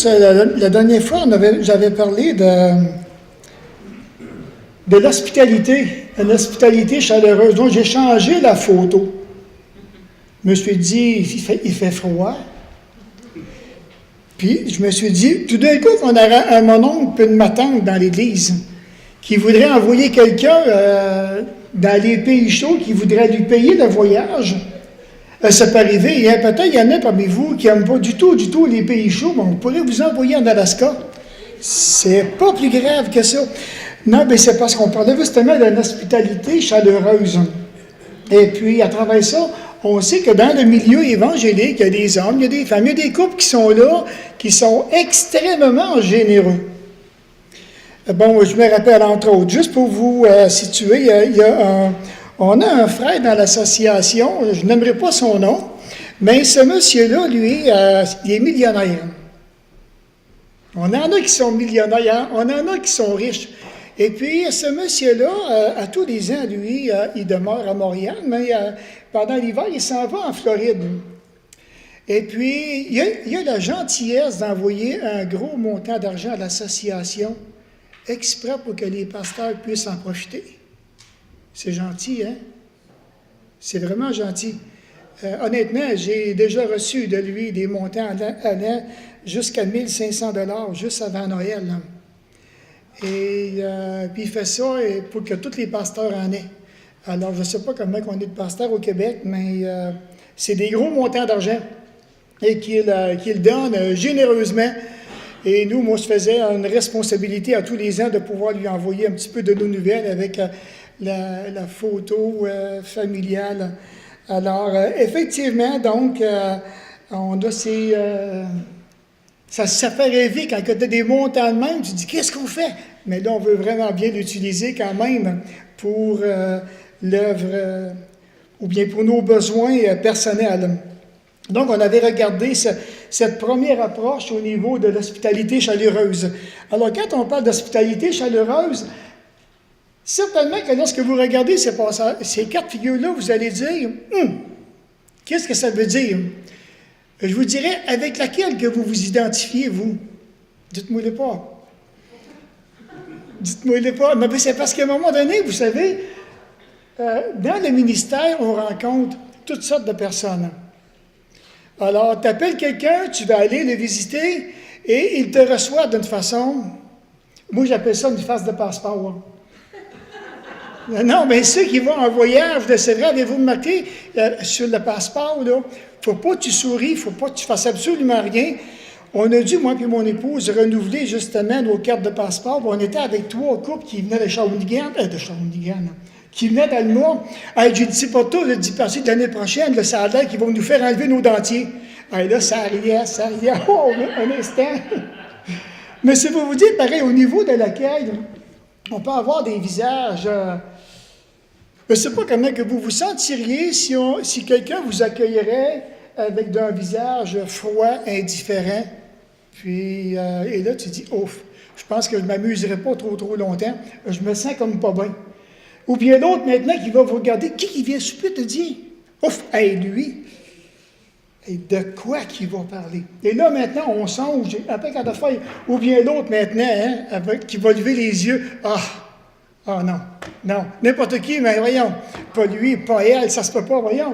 juste, la dernière fois, j'avais parlé de l'hospitalité, une hospitalité chaleureuse. Donc, j'ai changé la photo. Je me suis dit, il fait froid. Puis, je me suis dit, tout d'un coup, on aurait un mononcle et une ma tante dans l'église qui voudrait envoyer quelqu'un dans les pays chauds, qui voudrait lui payer le voyage. Ça peut arriver. Peut-être il y en a parmi vous qui n'aiment pas du tout les pays chauds, mais on pourrait vous envoyer en Alaska. C'est pas plus grave que ça. Non, mais c'est parce qu'on parlait justement d'une hospitalité chaleureuse. Et puis, à travers ça, on sait que dans le milieu évangélique, il y a des hommes, il y a des femmes, il y a des couples qui sont là, qui sont extrêmement généreux. Bon, je me rappelle entre autres, juste pour vous situer, on a un frère dans l'association, je n'aimerais pas son nom, mais ce monsieur-là, lui, il est millionnaire. On en a qui sont millionnaires, on en a qui sont riches. Et puis, ce monsieur-là, à tous les ans, lui, il demeure à Montréal, mais pendant l'hiver, il s'en va en Floride. Et puis, il a la gentillesse d'envoyer un gros montant d'argent à l'association, exprès pour que les pasteurs puissent en profiter. C'est gentil, hein? C'est vraiment gentil. Honnêtement, j'ai déjà reçu de lui des montants allant jusqu'à 1 500 $ juste avant Noël. Là. Et puis il fait ça pour que tous les pasteurs en aient. Alors, je ne sais pas comment on est de pasteurs au Québec, mais c'est des gros montants d'argent et qu'il donne généreusement. Et nous, moi, je faisais une responsabilité à tous les ans de pouvoir lui envoyer un petit peu de nos nouvelles avec la photo familiale. Alors, effectivement, donc, on a ces... ça fait rêver quand tu as des montants de même, tu te dis, qu'est-ce qu'on fait? Mais là, on veut vraiment bien l'utiliser quand même pour l'œuvre ou bien pour nos besoins personnels. Donc, on avait regardé cette première approche au niveau de l'hospitalité chaleureuse. Alors, quand on parle d'hospitalité chaleureuse, certainement que lorsque vous regardez ces quatre figures-là, vous allez dire, qu'est-ce que ça veut dire? Je vous dirais, avec laquelle que vous vous identifiez, vous? Dites-moi-le pas. Dites-moi-le pas. Mais c'est parce qu'à un moment donné, vous savez, dans le ministère, on rencontre toutes sortes de personnes. Alors, tu appelles quelqu'un, tu vas aller le visiter, et il te reçoit d'une façon, moi j'appelle ça une face de passeport. Non, mais ceux qui vont en voyage, c'est vrai, avez-vous remarqué, sur le passeport, il ne faut pas que tu souris, il ne faut pas que tu fasses absolument rien. On a dû, moi et mon épouse, renouveler justement nos cartes de passeport. On était avec 3 couples qui venaient de Shawinigan, qui venaient d'Alma. J'ai dit, c'est pas tout, j'ai dit, parce que l'année prochaine, là, ça a l'air qu'ils vont nous faire enlever nos dentiers. Là, ça riait. Oh, un instant. Mais c'est pour vous dire, pareil, au niveau de l'accueil, on peut avoir des visages... je ne sais pas comment que vous vous sentiriez si quelqu'un vous accueillerait avec un visage froid, indifférent. Puis, et là, tu dis, ouf, je pense que je ne m'amuserai pas trop longtemps. Je me sens comme pas bien. Ou bien l'autre, maintenant, qui va vous regarder, qui vient souper te dire, ouf, lui, et de quoi qu'il va parler? Et là, maintenant, on songe, après quand on fait, ou bien l'autre, maintenant, qui va lever les yeux, non, n'importe qui, mais voyons, pas lui, pas elle, ça se peut pas, voyons.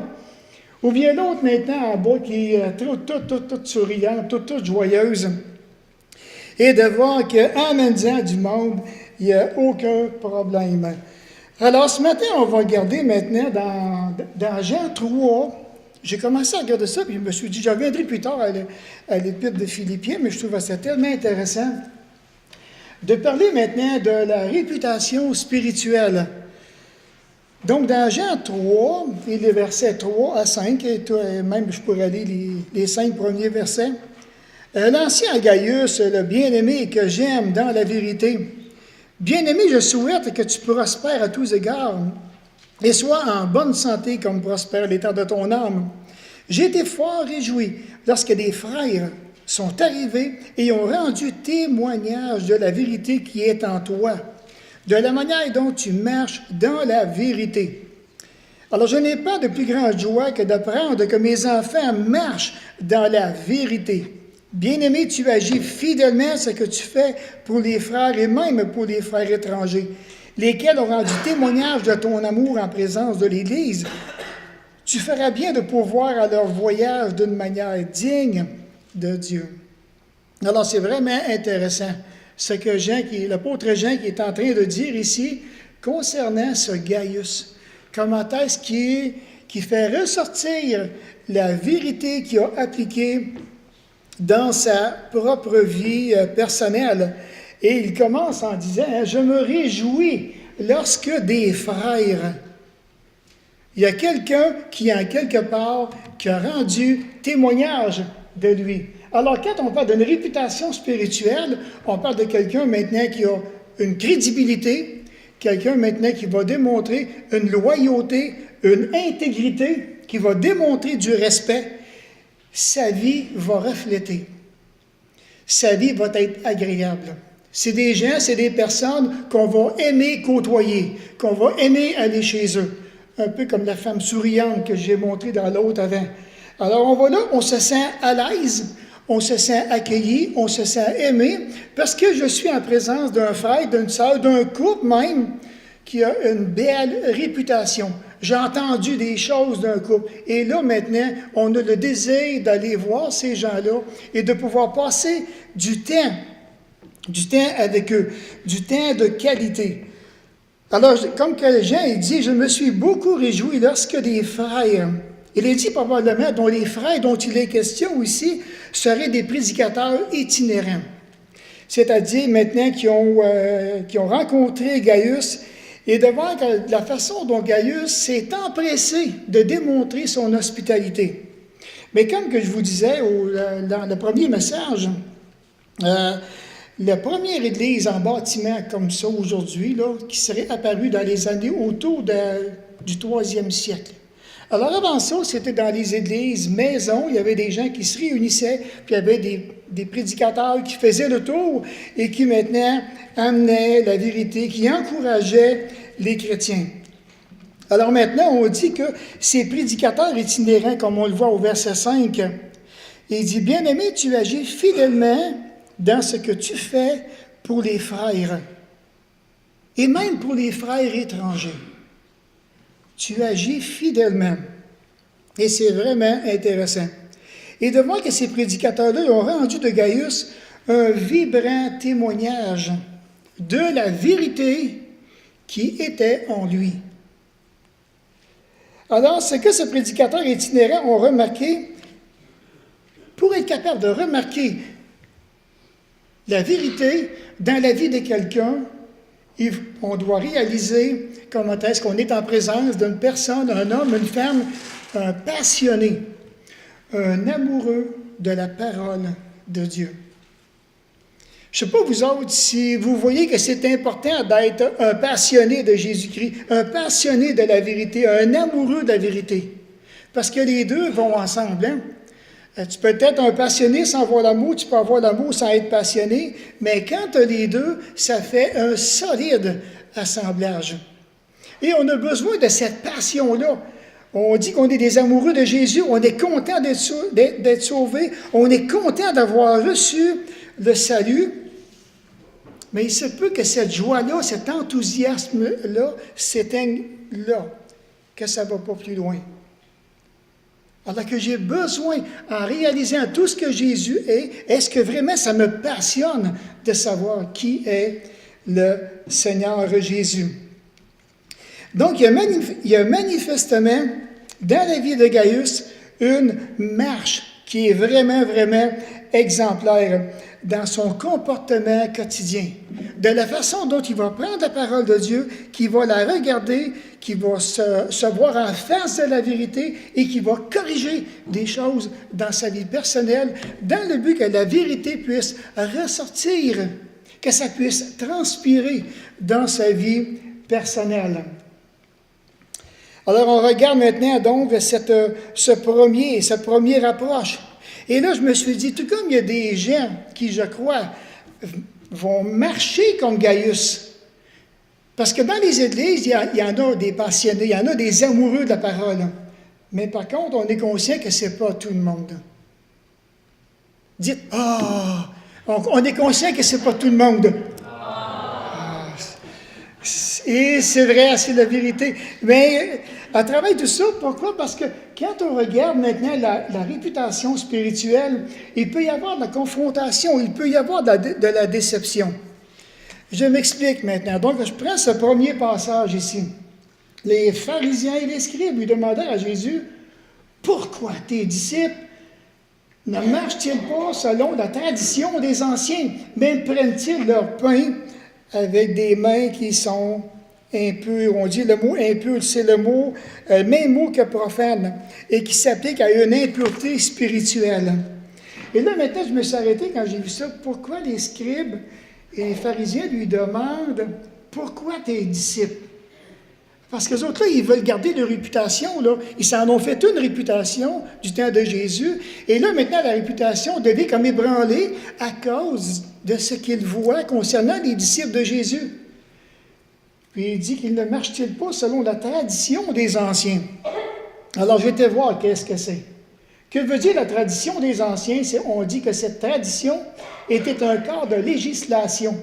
Ou bien l'autre maintenant en bas qui est toute souriante, toute joyeuse. Et de voir qu'en mendiant du monde, il n'y a aucun problème. Alors ce matin, on va regarder maintenant dans Jean 3. J'ai commencé à regarder ça, puis je me suis dit, je reviendrai plus tard à l'Épître de Philippiens, mais je trouve ça tellement intéressant de parler maintenant de la réputation spirituelle. Donc, dans Jean 3, et les versets 3 à 5, et même je pourrais lire les 5 premiers versets. L'ancien Gaius, le bien-aimé que j'aime dans la vérité. Bien-aimé, je souhaite que tu prospères à tous égards et sois en bonne santé comme prospère l'état de ton âme. J'ai été fort réjoui lorsque des frères sont arrivés et ont rendu témoignage de la vérité qui est en toi, de la manière dont tu marches dans la vérité. Alors, je n'ai pas de plus grande joie que d'apprendre que mes enfants marchent dans la vérité. Bien-aimé, tu agis fidèlement ce que tu fais pour les frères et même pour les frères étrangers, lesquels ont rendu témoignage de ton amour en présence de l'Église. Tu feras bien de pourvoir à leur voyage d'une manière digne de Dieu. Alors, c'est vraiment intéressant ce que l'apôtre Jean qui est en train de dire ici concernant ce Gaius. Comment est-ce qui fait ressortir la vérité qu'il a appliquée dans sa propre vie personnelle. Et il commence en disant, « Je me réjouis lorsque des frères... » Il y a quelqu'un qui, en quelque part, qui a rendu témoignage de lui. Alors, quand on parle d'une réputation spirituelle, on parle de quelqu'un maintenant qui a une crédibilité, quelqu'un maintenant qui va démontrer une loyauté, une intégrité, qui va démontrer du respect. Sa vie va refléter. Sa vie va être agréable. C'est des gens, c'est des personnes qu'on va aimer côtoyer, qu'on va aimer aller chez eux. Un peu comme la femme souriante que j'ai montrée dans l'autre avant. Alors on va là, on se sent à l'aise, on se sent accueilli, on se sent aimé, parce que je suis en présence d'un frère, d'une sœur, d'un couple même, qui a une belle réputation. J'ai entendu des choses d'un couple. Et là, maintenant, on a le désir d'aller voir ces gens-là et de pouvoir passer du temps avec eux, du temps de qualité. Alors, comme que Jean il dit, je me suis beaucoup réjoui lorsque des frères, il est dit probablement, dont les frères dont il est question ici, seraient des prédicateurs itinérants. C'est-à-dire maintenant qui ont rencontré Gaius et de voir la façon dont Gaius s'est empressé de démontrer son hospitalité. Mais comme que je vous disais dans le premier message, la première église en bâtiment comme ça aujourd'hui, là, qui serait apparue dans les années autour du 3e siècle. Alors avant ça, c'était dans les églises maisons, il y avait des gens qui se réunissaient, puis il y avait des prédicateurs qui faisaient le tour et qui maintenant amenaient la vérité, qui encourageaient les chrétiens. Alors maintenant, on dit que ces prédicateurs itinérants, comme on le voit au verset 5, il dit, « Bien-aimé, tu agis fidèlement dans ce que tu fais pour les frères, et même pour les frères étrangers. Tu agis fidèlement. » Et c'est vraiment intéressant. Et de voir que ces prédicateurs-là ont rendu de Gaius un vibrant témoignage de la vérité qui était en lui. Alors, ce que ces prédicateurs itinérants ont remarqué, pour être capable de remarquer la vérité dans la vie de quelqu'un, on doit réaliser comment est-ce qu'on est en présence d'une personne, un homme, une femme, un passionné, un amoureux de la parole de Dieu. Je ne sais pas vous autres si vous voyez que c'est important d'être un passionné de Jésus-Christ, un passionné de la vérité, un amoureux de la vérité. Parce que les deux vont ensemble, hein? Tu peux être un passionné sans avoir l'amour, tu peux avoir l'amour sans être passionné, mais quand tu as les deux, ça fait un solide assemblage. Et on a besoin de cette passion-là. On dit qu'on est des amoureux de Jésus, on est content d'être sauvés, on est content d'avoir reçu le salut, mais il se peut que cette joie-là, cet enthousiasme-là s'éteigne là, que ça ne va pas plus loin. Alors que j'ai besoin, en réalisant tout ce que Jésus est-ce que vraiment ça me passionne de savoir qui est le Seigneur Jésus? Donc, il y a manifestement, dans la vie de Gaius, une marche qui est vraiment, vraiment exemplaire dans son comportement quotidien, de la façon dont il va prendre la parole de Dieu, qu'il va la regarder, qu'il va se voir en face de la vérité et qu'il va corriger des choses dans sa vie personnelle, dans le but que la vérité puisse ressortir, que ça puisse transpirer dans sa vie personnelle. Alors, on regarde maintenant donc cette première approche. Et là, je me suis dit, tout comme il y a des gens qui, je crois, vont marcher comme Gaius, parce que dans les églises, il y en a des passionnés, il y en a des amoureux de la parole. Mais par contre, on est conscient que ce n'est pas tout le monde. Dites « Ah! » On est conscient que ce n'est pas tout le monde. Et c'est vrai, c'est la vérité. Mais à travers tout ça, pourquoi? Parce que quand on regarde maintenant la réputation spirituelle, il peut y avoir de la confrontation, il peut y avoir de la déception. Je m'explique maintenant. Donc, je prends ce premier passage ici. Les pharisiens et les scribes lui demandèrent à Jésus, « Pourquoi tes disciples ne marchent-ils pas selon la tradition des anciens? Même prennent-ils leur pain avec des mains qui sont impures? » On dit le mot impur, c'est le même mot que profane, et qui s'applique à une impureté spirituelle. Et là, maintenant, je me suis arrêté quand j'ai vu ça. Pourquoi les scribes et les pharisiens lui demandent « Pourquoi tes disciples? » Parce que les autres, là, ils veulent garder leur réputation, là. Ils s'en ont fait une réputation du temps de Jésus. Et là, maintenant, la réputation devient comme ébranlée à cause de ce qu'ils voient concernant les disciples de Jésus. Puis il dit qu'ils ne marchent-ils pas selon la tradition des anciens. Alors, je vais te voir qu'est-ce que c'est. Que veut dire la tradition des anciens? On dit que cette tradition était un corps de législation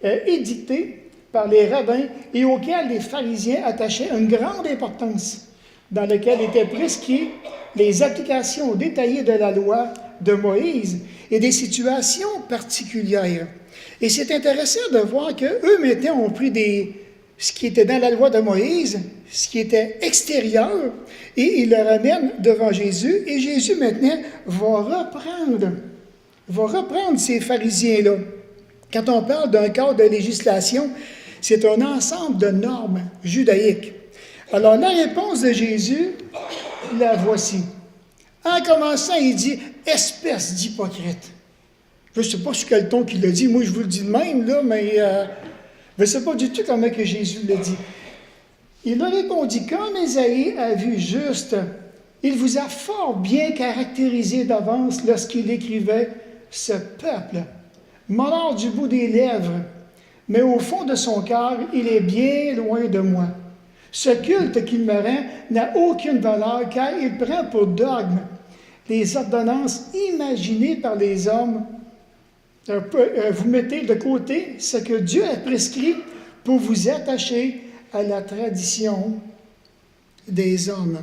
édicté par les rabbins et auquel les pharisiens attachaient une grande importance, dans lequel étaient prescrits les applications détaillées de la loi de Moïse et des situations particulières. Et c'est intéressant de voir qu'eux, maintenant, ont pris ce qui était dans la loi de Moïse, ce qui était extérieur, et ils le ramènent devant Jésus, et Jésus, maintenant, va reprendre ces pharisiens-là. Quand on parle d'un cadre de législation, c'est un ensemble de normes judaïques. Alors, la réponse de Jésus, la voici. En commençant, il dit « Espèce d'hypocrite ». Je ne sais pas sur quel ton qu'il l'a dit. Moi, je vous le dis de même, là, mais je ne sais pas du tout comment que Jésus l'a dit. Il a répondu « Comme Ésaïe a vu juste, il vous a fort bien caractérisé d'avance lorsqu'il écrivait « Ce peuple m'honore du bout des lèvres, mais au fond de son cœur, il est bien loin de moi. Ce culte qu'il me rend n'a aucune valeur, car il prend pour dogme les ordonnances imaginées par les hommes. Vous mettez de côté ce que Dieu a prescrit pour vous attacher à la tradition des hommes. »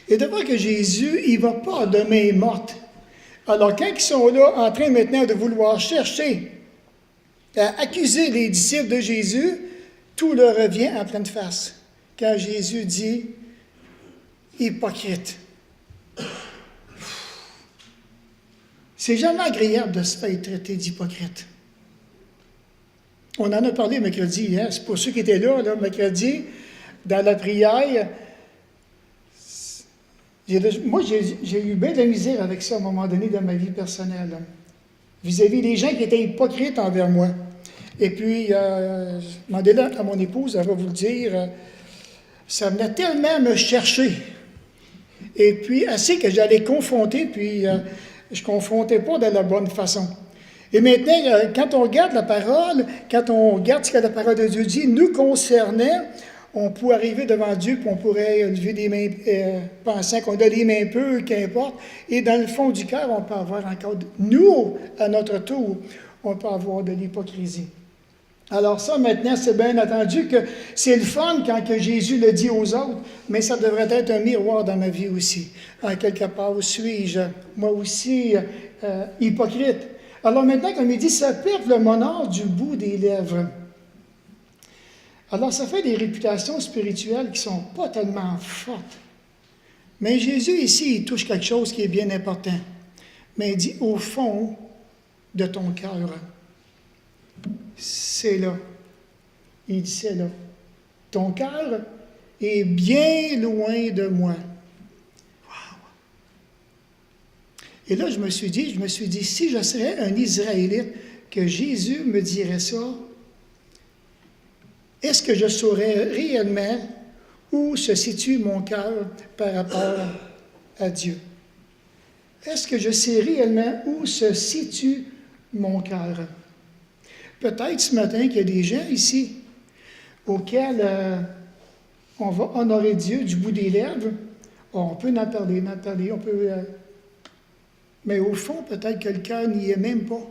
Et de voir que Jésus, il ne va pas de main morte. Alors, quand ils sont là, en train maintenant de vouloir chercher à accuser les disciples de Jésus, tout leur revient en pleine face. Quand Jésus dit « hypocrite ». C'est jamais agréable de se faire traiter d'hypocrite. On en a parlé mercredi, hein? C'est pour ceux qui étaient là, mercredi, dans la prière. Moi, j'ai eu bien de la misère avec ça à un moment donné dans ma vie personnelle, vis-à-vis des gens qui étaient hypocrites envers moi. Et puis, je demandais là à mon épouse, elle va vous le dire, ça venait tellement me chercher. Et puis, assez que j'allais confronter, puis je ne confrontais pas de la bonne façon. Et maintenant, quand on regarde la parole, quand on regarde ce que la parole de Dieu dit, nous concernant, on peut arriver devant Dieu, puis on pourrait lever des mains, pensant qu'on a les mains pures, qu'importe. Et dans le fond du cœur, on peut avoir encore, nous, à notre tour, on peut avoir de l'hypocrisie. Alors ça, maintenant, c'est bien entendu que c'est le fun quand que Jésus le dit aux autres, mais ça devrait être un miroir dans ma vie aussi. En quelque part, où suis-je, moi aussi, hypocrite? Alors maintenant, comme il dit, ça perd le m'honore du bout des lèvres. Alors ça fait des réputations spirituelles qui ne sont pas tellement fortes. Mais Jésus, ici, il touche quelque chose qui est bien important. Mais il dit, au fond de ton cœur, c'est là. Il dit, c'est là. Ton cœur est bien loin de moi. Wow. Et là, je me suis dit, si je serais un Israélite, que Jésus me dirait ça, est-ce que je saurais réellement où se situe mon cœur par rapport à Dieu? Est-ce que je sais réellement où se situe mon cœur? Peut-être ce matin qu'il y a des gens ici auxquels on va honorer Dieu du bout des lèvres. On peut en parler, on peut... Mais au fond, peut-être que le cœur n'y est même pas.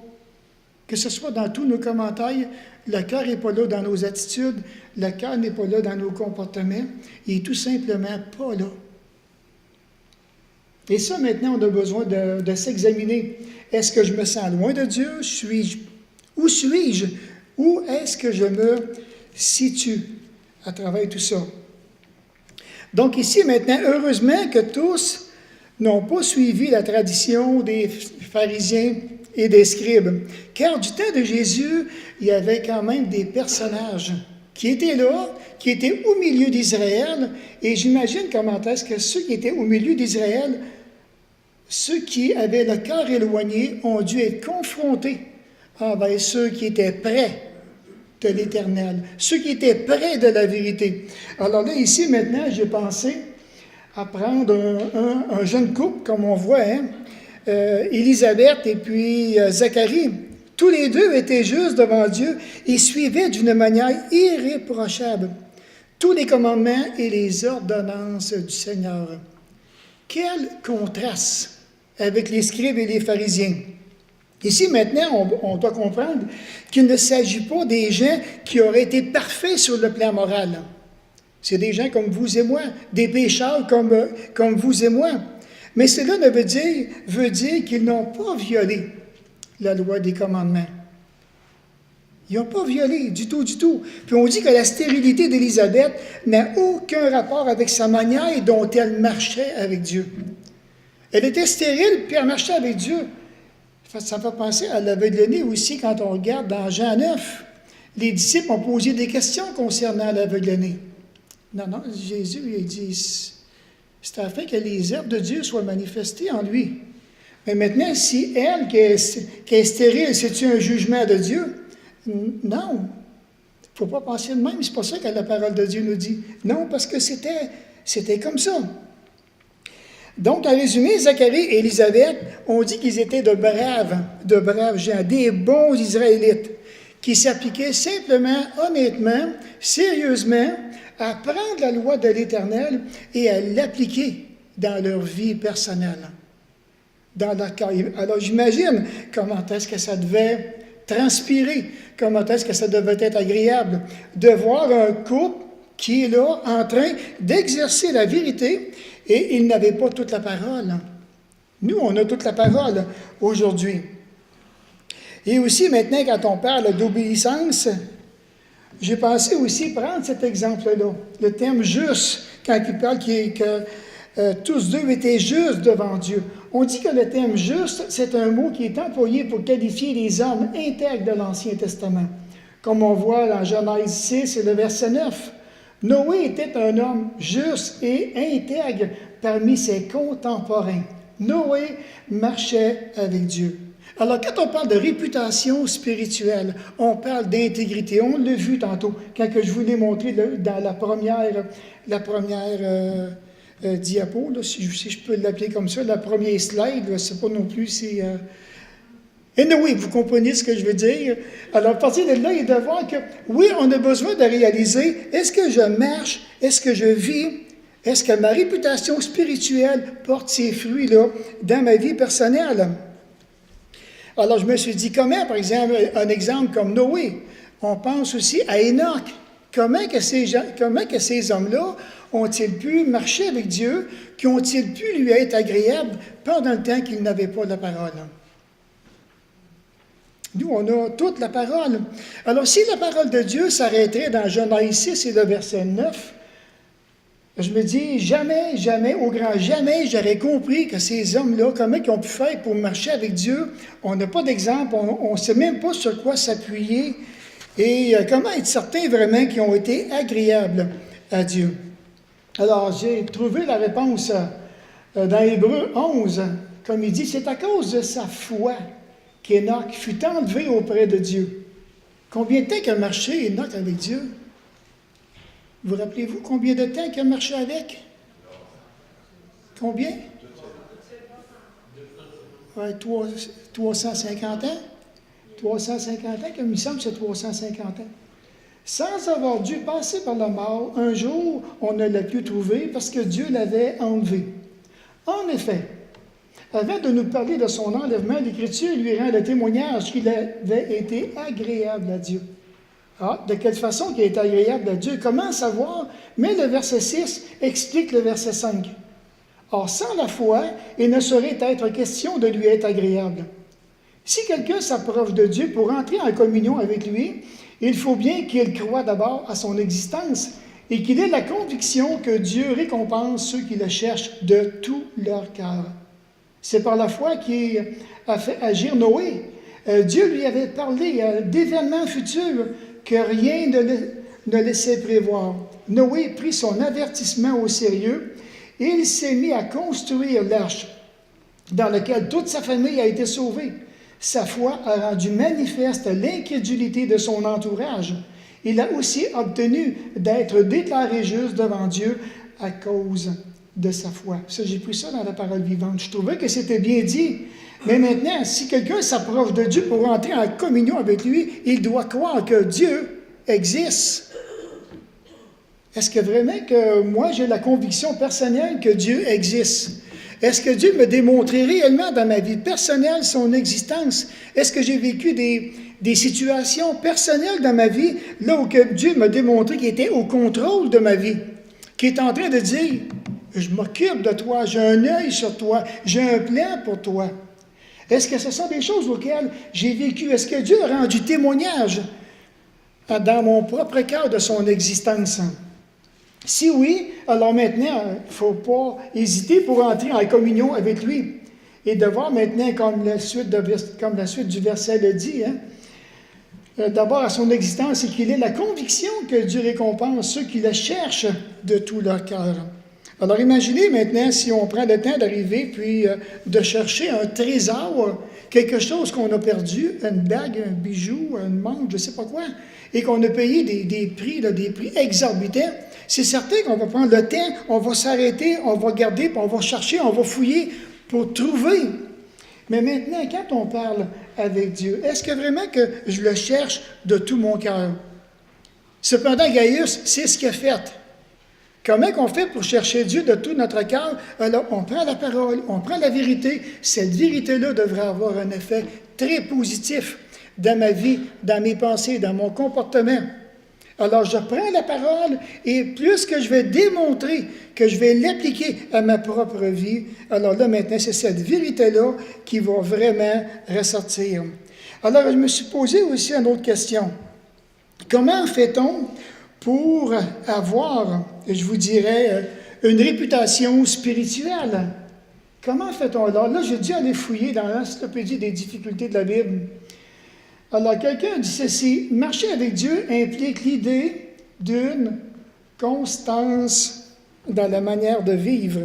Que ce soit dans tous nos commentaires, le cœur n'est pas là dans nos attitudes, le cœur n'est pas là dans nos comportements, il n'est tout simplement pas là. Et ça, maintenant, on a besoin de s'examiner. Est-ce que je me sens loin de Dieu? Où suis-je? Où est-ce que je me situe à travers tout ça? Donc ici, maintenant, heureusement que tous n'ont pas suivi la tradition des pharisiens et des scribes. Car du temps de Jésus, il y avait quand même des personnages qui étaient là, qui étaient au milieu d'Israël. Et j'imagine comment est-ce que ceux qui étaient au milieu d'Israël, ceux qui avaient le cœur éloigné, ont dû être confrontés envers ceux qui étaient près de l'Éternel, ceux qui étaient près de la vérité. Alors là, ici, maintenant, j'ai pensé à prendre un jeune couple, comme on voit, Élisabeth et puis Zacharie. Tous les deux étaient justes devant Dieu et suivaient d'une manière irréprochable tous les commandements et les ordonnances du Seigneur. Quel contraste avec les scribes et les pharisiens! Ici, maintenant, on doit comprendre qu'il ne s'agit pas des gens qui auraient été parfaits sur le plan moral. C'est des gens comme vous et moi, des pécheurs comme vous et moi. Mais cela veut dire qu'ils n'ont pas violé la loi des commandements. Ils n'ont pas violé du tout, du tout. Puis on dit que la stérilité d'Élisabeth n'a aucun rapport avec sa manière dont elle marchait avec Dieu. Elle était stérile, puis elle marchait avec Dieu. Ça me fait penser à l'aveuglené aussi quand on regarde dans Jean 9. Les disciples ont posé des questions concernant l'aveuglené. Non, Jésus il a dit, c'est afin que les œuvres de Dieu soient manifestées en lui. Mais maintenant, si elle, qui est stérile, c'est-tu un jugement de Dieu? Non. Il ne faut pas penser de même. C'est pas ça que la parole de Dieu nous dit. Non, parce que c'était comme ça. Donc, en résumé, Zacharie et Élisabeth ont dit qu'ils étaient de braves gens, des bons Israélites, qui s'appliquaient simplement, honnêtement, sérieusement, à prendre la loi de l'Éternel et à l'appliquer dans leur vie personnelle, dans leur cœur. Alors, j'imagine comment est-ce que ça devait transpirer, comment est-ce que ça devait être agréable de voir un couple qui est là en train d'exercer la vérité et il n'avait pas toute la parole. Nous, on a toute la parole aujourd'hui. Et aussi, maintenant, quand on parle d'obéissance, j'ai pensé aussi prendre cet exemple-là, le terme « juste », quand il parle que tous deux étaient justes devant Dieu. On dit que le terme « juste », c'est un mot qui est employé pour qualifier les hommes intègres de l'Ancien Testament. Comme on voit dans Genèse 6 et le verset 9. Noé était un homme juste et intègre parmi ses contemporains. Noé marchait avec Dieu. Alors, quand on parle de réputation spirituelle, on parle d'intégrité. On l'a vu tantôt, quand je vous l'ai montré dans la première diapo, là, si je peux l'appeler comme ça, la première slide, là, c'est pas non plus, c'est... oui, vous comprenez ce que je veux dire. Alors, à partir de là, il est de voir que, oui, on a besoin de réaliser, est-ce que je marche, est-ce que je vis, est-ce que ma réputation spirituelle porte ses fruits là dans ma vie personnelle? Alors, je me suis dit, comment, par exemple, un exemple comme Noé, on pense aussi à Enoch. Comment que ces hommes-là ont-ils pu marcher avec Dieu, qu'ont-ils pu lui être agréables pendant le temps qu'ils n'avaient pas la parole? Nous, on a toute la parole. Alors, si la parole de Dieu s'arrêterait dans Genèse 6 et le verset 9, je me dis, jamais, au grand jamais, j'aurais compris que ces hommes-là, comment ils ont pu faire pour marcher avec Dieu. On n'a pas d'exemple, on ne sait même pas sur quoi s'appuyer et comment être certain vraiment qu'ils ont été agréables à Dieu. Alors, j'ai trouvé la réponse dans Hébreux 11, comme il dit, c'est à cause de sa foi qu'Enoch fut enlevé auprès de Dieu. Combien de temps qu'a marché Enoch avec Dieu? Vous rappelez-vous combien de temps qu'il a marché avec? Combien? 350 ans. 350 ans, comme il me semble, c'est 350 ans. Sans avoir dû passer par la mort, un jour, on ne l'a pu trouver parce que Dieu l'avait enlevé. En effet, Avant de nous parler de son enlèvement, l'Écriture lui rend le témoignage qu'il avait été agréable à Dieu. Ah, de quelle façon qu'il est agréable à Dieu? Comment savoir? Mais le verset 6 explique le verset 5. Or, sans la foi, il ne saurait être question de lui être agréable. Si quelqu'un s'approche de Dieu pour entrer en communion avec lui, il faut bien qu'il croie d'abord à son existence et qu'il ait la conviction que Dieu récompense ceux qui le cherchent de tout leur cœur. C'est par la foi qu'il a fait agir Noé. Dieu lui avait parlé d'événements futurs que rien ne laissait prévoir. Noé prit son avertissement au sérieux et il s'est mis à construire l'arche dans laquelle toute sa famille a été sauvée. Sa foi a rendu manifeste l'incrédulité de son entourage. Il a aussi obtenu d'être déclaré juste devant Dieu à cause de sa foi. Ça, j'ai pris ça dans la parole vivante. Je trouvais que c'était bien dit. Mais maintenant, si quelqu'un s'approche de Dieu pour entrer en communion avec lui, il doit croire que Dieu existe. Est-ce que vraiment que moi, j'ai la conviction personnelle que Dieu existe? Est-ce que Dieu me démontrait réellement dans ma vie personnelle son existence? Est-ce que j'ai vécu des situations personnelles dans ma vie, là où que Dieu m'a démontré qu'il était au contrôle de ma vie, qu'il est en train de dire, je m'occupe de toi, j'ai un œil sur toi, j'ai un plan pour toi. Est-ce que ce sont des choses auxquelles j'ai vécu? Est-ce que Dieu a rendu témoignage dans mon propre cœur de son existence? Si oui, alors maintenant, il ne faut pas hésiter pour entrer en communion avec lui. Et de voir maintenant, comme la suite du verset le dit, d'abord à son existence, et qu'il ait la conviction que Dieu récompense ceux qui le cherchent de tout leur cœur. Alors imaginez maintenant si on prend le temps d'arriver puis de chercher un trésor, quelque chose qu'on a perdu, une bague, un bijou, une montre, je ne sais pas quoi, et qu'on a payé des prix exorbitants. C'est certain qu'on va prendre le temps, on va s'arrêter, on va regarder, puis on va chercher, on va fouiller pour trouver. Mais maintenant, quand on parle avec Dieu, est-ce que vraiment que je le cherche de tout mon cœur? Cependant, Gaius, c'est ce qu'il a fait. Comment on fait pour chercher Dieu de tout notre cœur? Alors, on prend la parole, on prend la vérité. Cette vérité-là devrait avoir un effet très positif dans ma vie, dans mes pensées, dans mon comportement. Alors, je prends la parole et plus que je vais démontrer, que je vais l'appliquer à ma propre vie, alors là, maintenant, c'est cette vérité-là qui va vraiment ressortir. Alors, je me suis posé aussi une autre question. Comment fait-on pour avoir, je vous dirais, une réputation spirituelle? Comment fait-on? Alors là, j'ai dû aller fouiller dans l'encyclopédie des difficultés de la Bible. Alors, quelqu'un dit ceci, marcher avec Dieu implique l'idée d'une constance dans la manière de vivre.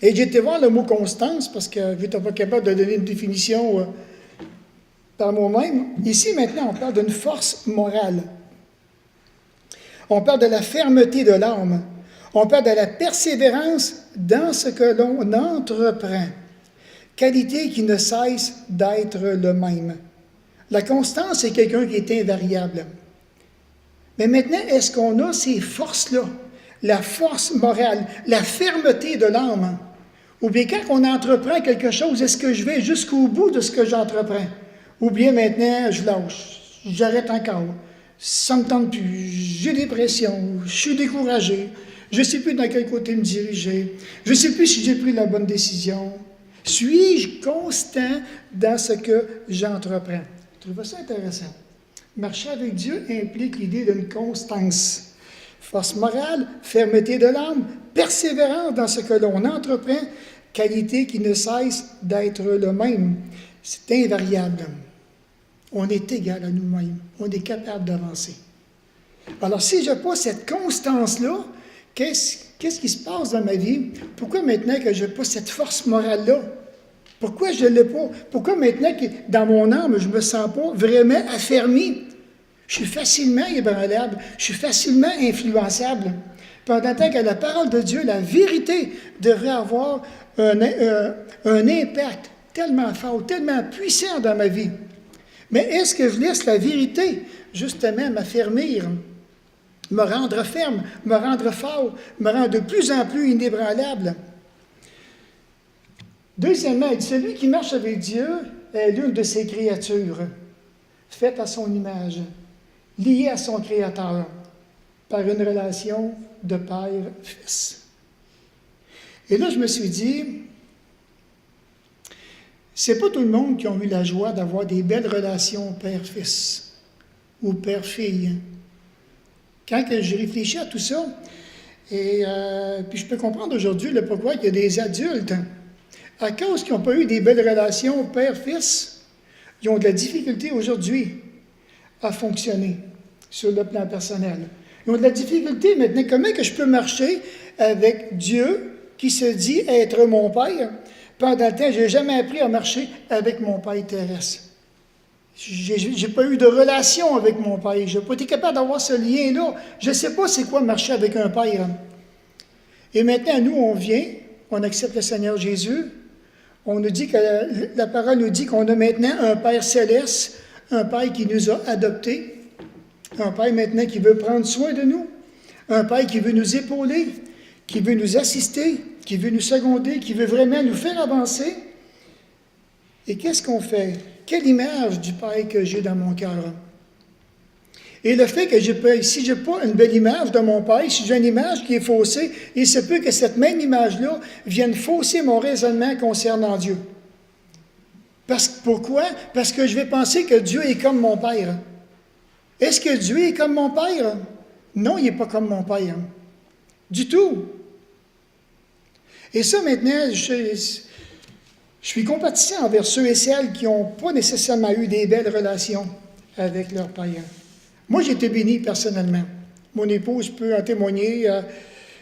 Et j'ai été voir le mot constance parce que je n'étais pas capable de donner une définition par moi-même. Ici, maintenant, on parle d'une force morale. On parle de la fermeté de l'âme. On parle de la persévérance dans ce que l'on entreprend. Qualité qui ne cesse d'être le même. La constance, c'est quelqu'un qui est invariable. Mais maintenant, est-ce qu'on a ces forces-là? La force morale, la fermeté de l'âme. Ou bien quand on entreprend quelque chose, est-ce que je vais jusqu'au bout de ce que j'entreprends? Ou bien maintenant, je lâche, j'arrête encore. Ça ne me tente plus, j'ai des pressions, je suis découragé, je ne sais plus dans quel côté me diriger, je ne sais plus si j'ai pris la bonne décision. Suis-je constant dans ce que j'entreprends? Je trouve ça intéressant. Marcher avec Dieu implique l'idée d'une constance. Force morale, fermeté de l'âme, persévérance dans ce que l'on entreprend, qualité qui ne cesse d'être le même. C'est invariable. On est égal à nous-mêmes. On est capable d'avancer. Alors, si je n'ai pas cette constance-là, qu'est-ce qui se passe dans ma vie? Pourquoi maintenant que je n'ai pas cette force morale-là? Pourquoi je ne l'ai pas? Pourquoi maintenant que dans mon âme, je ne me sens pas vraiment affermi? Je suis facilement ébranlable, je suis facilement influençable. Pendant que la parole de Dieu, la vérité, devrait avoir un impact tellement fort, tellement puissant dans ma vie. Mais est-ce que je laisse la vérité, justement, m'affermir, me rendre ferme, me rendre fort, me rendre de plus en plus inébranlable? Deuxièmement, il dit, celui qui marche avec Dieu est l'une de ses créatures, faite à son image, liée à son Créateur, par une relation de père-fils. Et là, je me suis dit, c'est pas tout le monde qui a eu la joie d'avoir des belles relations père-fils ou père-fille. Quand je réfléchis à tout ça, et puis je peux comprendre aujourd'hui le pourquoi il y a des adultes, à cause qu'ils n'ont pas eu des belles relations père-fils, ils ont de la difficulté aujourd'hui à fonctionner sur le plan personnel. Ils ont de la difficulté maintenant. Comment que je peux marcher avec Dieu qui se dit être mon Père? Pendant le temps, je n'ai jamais appris à marcher avec mon Père terrestre. Je n'ai pas eu de relation avec mon Père. Je n'ai pas été capable d'avoir ce lien-là. Je ne sais pas c'est quoi marcher avec un Père. Et maintenant, nous, on vient, on accepte le Seigneur Jésus. On nous dit que la parole nous dit qu'on a maintenant un Père céleste, un Père qui nous a adoptés, un Père maintenant qui veut prendre soin de nous, un Père qui veut nous épauler, qui veut nous assister, qui veut nous seconder, qui veut vraiment nous faire avancer. Et qu'est-ce qu'on fait? Quelle image du Père que j'ai dans mon cœur? Et le fait que si je n'ai pas une belle image de mon Père, si j'ai une image qui est faussée, il se peut que cette même image-là vienne fausser mon raisonnement concernant Dieu. Pourquoi? Parce que je vais penser que Dieu est comme mon Père. Est-ce que Dieu est comme mon Père? Non, il n'est pas comme mon Père. Du tout. Et ça, maintenant, je suis compatissant envers ceux et celles qui n'ont pas nécessairement eu des belles relations avec leur Père. Moi, j'ai été béni personnellement. Mon épouse peut en témoigner.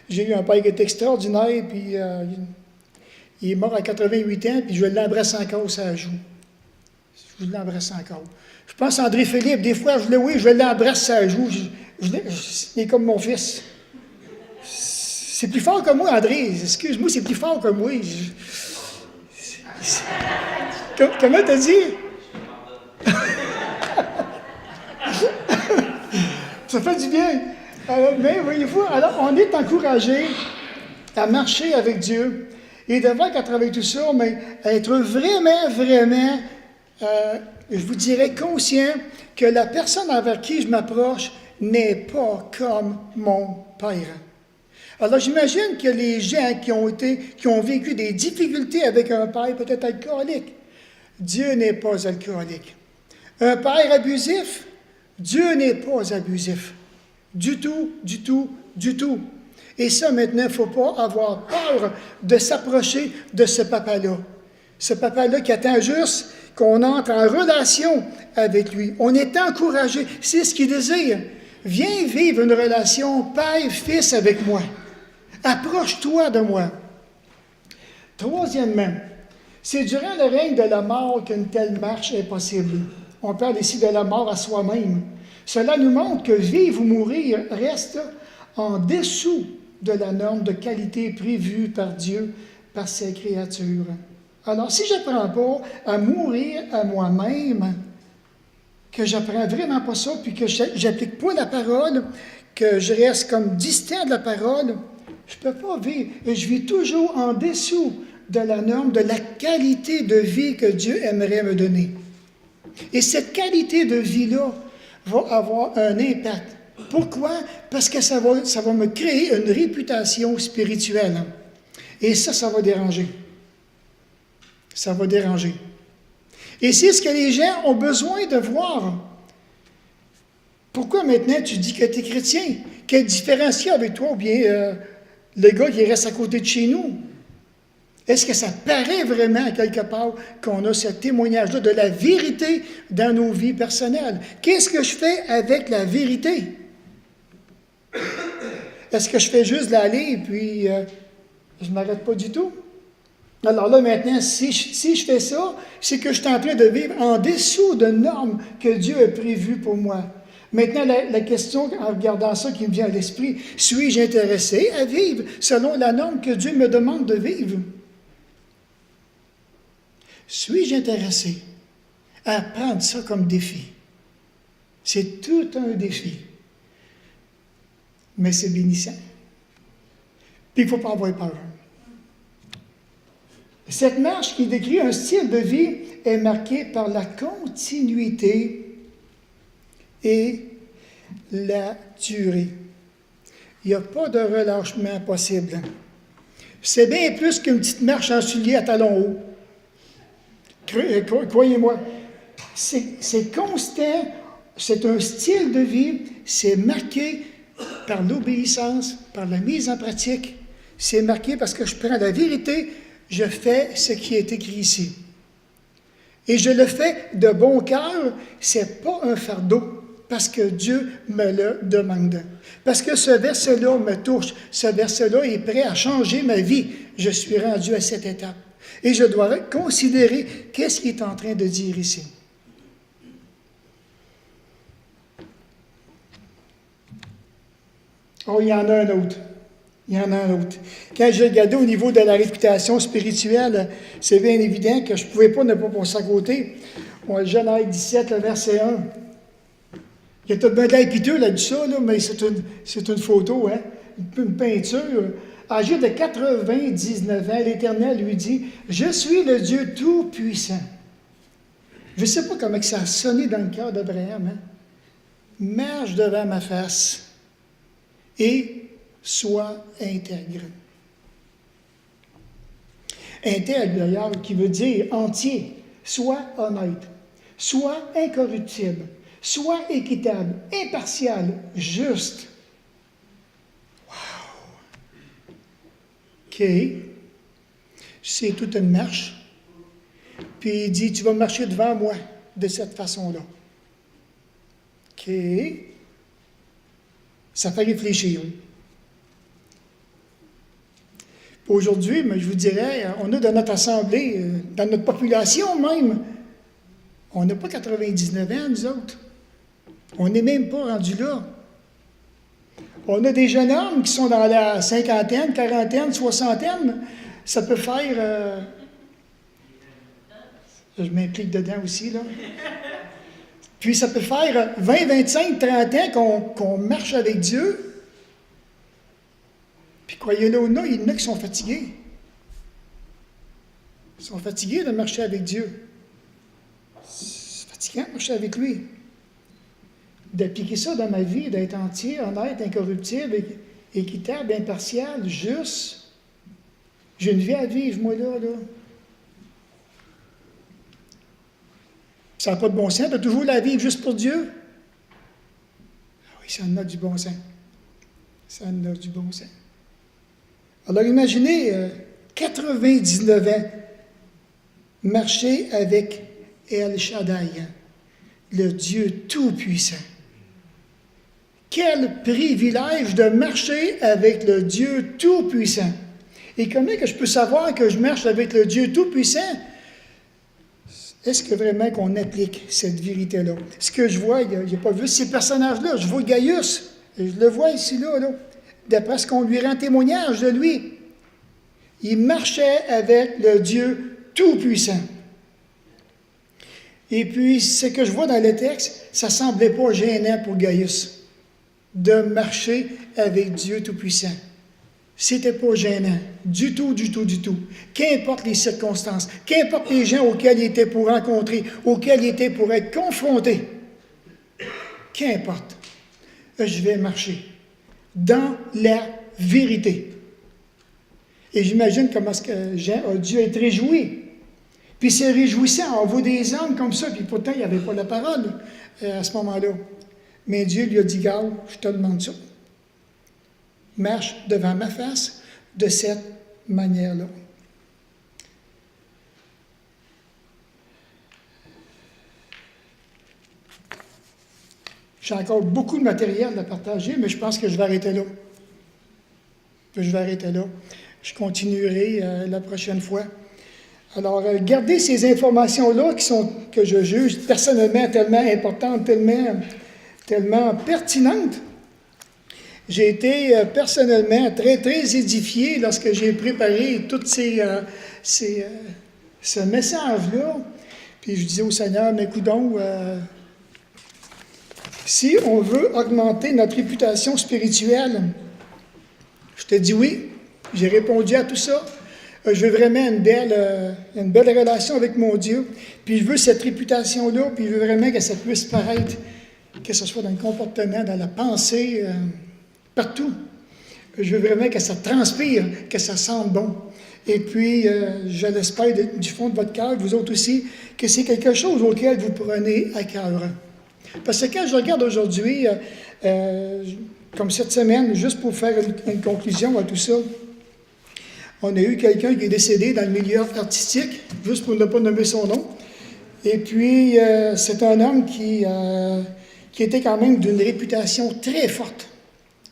J'ai eu un père qui était extraordinaire, puis il est mort à 88 ans, puis je l'embrasse encore, ça joue. Je l'embrasse encore. Je pense à André Philippe, des fois, je l'embrasse, ça joue. Il est comme mon fils. C'est plus fort que moi, André. Excuse-moi, c'est plus fort que moi. Comment t'as dit? Ça fait du bien. Mais voyez-vous, alors on est encouragé à marcher avec Dieu et devant qu'à travers tout ça, mais être vraiment, je vous dirais, conscient que la personne envers qui je m'approche n'est pas comme mon Père. Alors j'imagine que les gens qui ont vécu des difficultés avec un père peut-être alcoolique, Dieu n'est pas alcoolique. Un père abusif, Dieu n'est pas abusif. Du tout. Et ça, maintenant, il ne faut pas avoir peur de s'approcher de ce papa-là. Ce papa-là qui attend juste qu'on entre en relation avec lui. On est encouragé. C'est ce qu'il désire. Viens vivre une relation père-fils avec moi. Approche-toi de moi. Troisièmement, c'est durant le règne de la mort qu'une telle marche est possible. On parle ici de la mort à soi-même. Cela nous montre que vivre ou mourir reste en dessous de la norme de qualité prévue par Dieu, par ses créatures. Alors, si je n'apprends pas à mourir à moi-même, que je n'apprends vraiment pas ça, puis que je n'applique pas la parole, que je reste comme distant de la parole, je ne peux pas vivre. Et je vis toujours en dessous de la norme, de la qualité de vie que Dieu aimerait me donner. Et cette qualité de vie-là va avoir un impact. Pourquoi? Parce que ça va me créer une réputation spirituelle. Et ça va déranger. Ça va déranger. Et c'est ce que les gens ont besoin de voir. Pourquoi maintenant tu dis que tu es chrétien? Quelle différence il y a avec toi ou bien le gars qui reste à côté de chez nous? Est-ce que ça paraît vraiment quelque part qu'on a ce témoignage-là de la vérité dans nos vies personnelles? Qu'est-ce que je fais avec la vérité? Est-ce que je fais juste l'aller et puis je ne m'arrête pas du tout? Alors là, maintenant, si je fais ça, c'est que je suis en train de vivre en dessous de normes que Dieu a prévues pour moi. Maintenant, la question, en regardant ça qui me vient à l'esprit, suis-je intéressé à vivre selon la norme que Dieu me demande de vivre? Suis-je intéressé à prendre ça comme défi? C'est tout un défi. Mais c'est bénissant. Puis il ne faut pas avoir peur. Cette marche qui décrit un style de vie est marquée par la continuité et la durée. Il n'y a pas de relâchement possible. C'est bien plus qu'une petite marche en souliers à talons hauts. Croyez-moi, c'est constant, c'est un style de vie, c'est marqué par l'obéissance, par la mise en pratique. C'est marqué parce que je prends la vérité, je fais ce qui est écrit ici. Et je le fais de bon cœur, ce n'est pas un fardeau, parce que Dieu me le demande. Parce que ce verset-là me touche, ce verset-là est prêt à changer ma vie. Je suis rendu à cette étape. Et je dois considérer qu'est-ce qu'il est en train de dire ici. Oh, il y en a un autre. Il y en a un autre. Quand j'ai regardé au niveau de la réputation spirituelle, c'est bien évident que je ne pouvais pas ne pas passer à côté. Genèse 17, le verset 1. Il y a tout bien de l'air piteux là-dessus, là, mais c'est une photo, hein? Une peinture. Âgé de 99 ans, l'Éternel lui dit, « Je suis le Dieu Tout-Puissant. » Je ne sais pas comment ça a sonné dans le cœur d'Abraham. Hein? Marche devant ma face et sois intègre. Intègre, d'ailleurs, qui veut dire entier, sois honnête, sois incorruptible, sois équitable, impartial, juste. Wow! OK. C'est toute une marche. Puis il dit, tu vas marcher devant moi de cette façon-là. OK. Ça fait réfléchir. Aujourd'hui, mais je vous dirais, on a dans notre assemblée, dans notre population même, on n'a pas 99 ans, nous autres. On n'est même pas rendu là. On a des jeunes hommes qui sont dans la cinquantaine, quarantaine, soixantaine. Ça peut faire... je m'implique dedans aussi, là. Puis ça peut faire 20, 25, 30 ans qu'on marche avec Dieu. Puis croyez-le ou non, il y en a qui sont fatigués. Ils sont fatigués de marcher avec Dieu. C'est fatigant de marcher avec lui. D'appliquer ça dans ma vie, d'être entier, honnête, incorruptible, équitable, impartial, juste. J'ai une vie à vivre, moi, là. Ça n'a pas de bon sens de toujours la vivre juste pour Dieu. Ah oui, ça en a du bon sens. Ça en a du bon sens. Alors imaginez, 99 ans, marcher avec El Shaddai, le Dieu Tout-Puissant. Quel privilège de marcher avec le Dieu Tout-Puissant. Et comment que je peux savoir que je marche avec le Dieu Tout-Puissant? Est-ce que vraiment qu'on applique cette vérité-là? Ce que je vois, je n'ai pas vu ces personnages-là, je vois Gaius, je le vois ici, là. D'après ce qu'on lui rend témoignage de lui. Il marchait avec le Dieu Tout-Puissant. Et puis, ce que je vois dans le texte, ça ne semblait pas gênant pour Gaius de marcher avec Dieu Tout-Puissant. C'était pas gênant. Du tout, du tout, du tout. Qu'importe les circonstances, qu'importe les gens auxquels il était pour rencontrer, auxquels il était pour être confronté, qu'importe, je vais marcher dans la vérité. Et j'imagine comment est-ce que Jean a dû être réjoui. Puis c'est réjouissant, on voit des hommes comme ça, puis pourtant il n'y avait pas la parole à ce moment-là. Mais Dieu lui a dit, garde, je te demande ça. Marche devant ma face de cette manière-là. J'ai encore beaucoup de matériel à partager, mais je pense que je vais arrêter là. Je continuerai la prochaine fois. Alors, gardez ces informations-là que je juge personnellement tellement importantes, tellement pertinentes. J'ai été personnellement très, très édifié lorsque j'ai préparé tout ce message-là. Puis je disais au Seigneur, mais coudonc, si on veut augmenter notre réputation spirituelle, je te dis oui, j'ai répondu à tout ça. Je veux vraiment une belle relation avec mon Dieu. Puis je veux cette réputation-là, puis je veux vraiment que ça puisse paraître, que ce soit dans le comportement, dans la pensée, partout. Je veux vraiment que ça transpire, que ça sente bon. Et puis, je l'espère du fond de votre cœur, vous autres aussi, que c'est quelque chose auquel vous prenez à cœur. Parce que quand je regarde aujourd'hui, comme cette semaine, juste pour faire une conclusion à tout ça, on a eu quelqu'un qui est décédé dans le milieu artistique, juste pour ne pas nommer son nom. Et puis, c'est un homme qui était quand même d'une réputation très forte.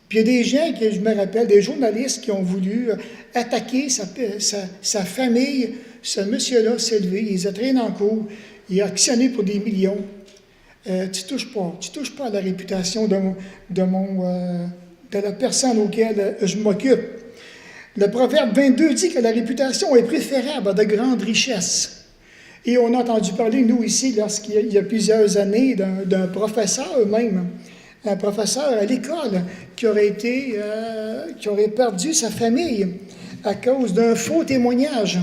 Puis il y a des gens, je me rappelle, des journalistes qui ont voulu attaquer sa famille. Ce monsieur-là s'est levé, il les a traînés en cours, il a actionné pour des millions. Tu touches pas à la réputation de la personne auquel je m'occupe. Le proverbe 22 dit que la réputation est préférable à de grandes richesses. Et on a entendu parler, nous ici, lorsqu'il y a plusieurs années, d'un professeur même, un professeur à l'école qui aurait perdu sa famille à cause d'un faux témoignage.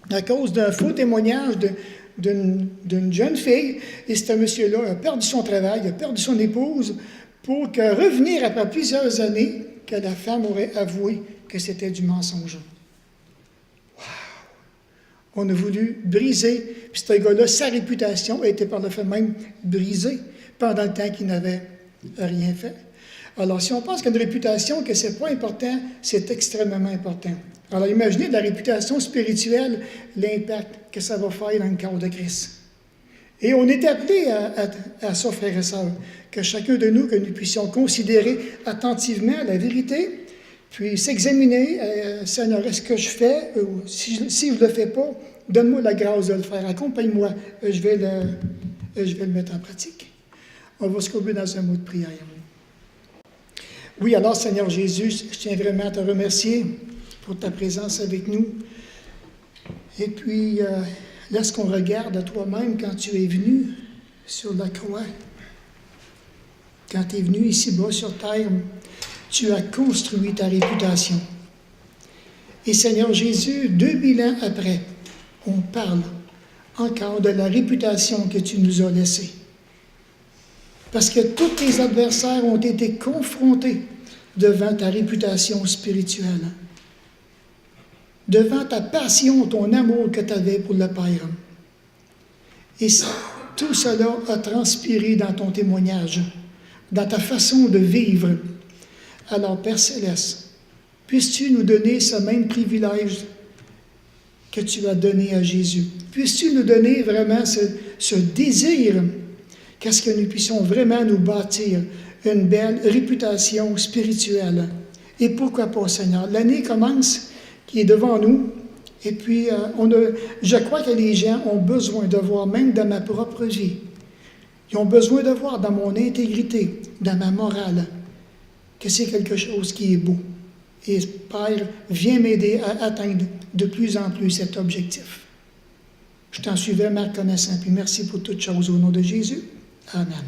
À cause d'un faux témoignage d'une jeune fille. Et ce monsieur-là a perdu son travail, a perdu son épouse, pour revenir après plusieurs années, que la femme aurait avoué que c'était du mensonge. Wow! On a voulu briser, puis ce gars-là, sa réputation a été par le fait même brisée pendant le temps qu'il n'avait rien fait. Alors, si on pense qu'une réputation, que c'est pas important, c'est extrêmement important. Alors, imaginez de la réputation spirituelle, l'impact que ça va faire dans le corps de Christ. Et on est appelé à ça, frères et sœurs, que chacun de nous, que nous puissions considérer attentivement la vérité, puis s'examiner, Seigneur, est-ce que je fais, ou si je ne le fais pas, donne-moi la grâce de le faire, accompagne-moi, je vais le mettre en pratique. On va se courber dans un mot de prière. Oui, alors, Seigneur Jésus, je tiens vraiment à te remercier pour ta présence avec nous. Et puis, lorsqu'on regarde à toi-même quand tu es venu sur la croix, quand tu es venu ici-bas sur terre, tu as construit ta réputation. Et Seigneur Jésus, 2000 ans après, on parle encore de la réputation que tu nous as laissée. Parce que tous tes adversaires ont été confrontés devant ta réputation spirituelle, devant ta passion, ton amour que tu avais pour le Père. Et tout cela a transpiré dans ton témoignage, dans ta façon de vivre. Alors, Père Céleste, puisses-tu nous donner ce même privilège que tu as donné à Jésus? Puisses-tu nous donner vraiment ce désir, qu'est-ce que nous puissions vraiment nous bâtir une belle réputation spirituelle. Et pourquoi pas, Seigneur? L'année commence, qui est devant nous, et puis je crois que les gens ont besoin de voir, même dans ma propre vie, ils ont besoin de voir dans mon intégrité, dans ma morale, que c'est quelque chose qui est beau. Et Père, viens m'aider à atteindre de plus en plus cet objectif. Je t'en suis vraiment reconnaissant, puis merci pour toutes choses au nom de Jésus. Amen.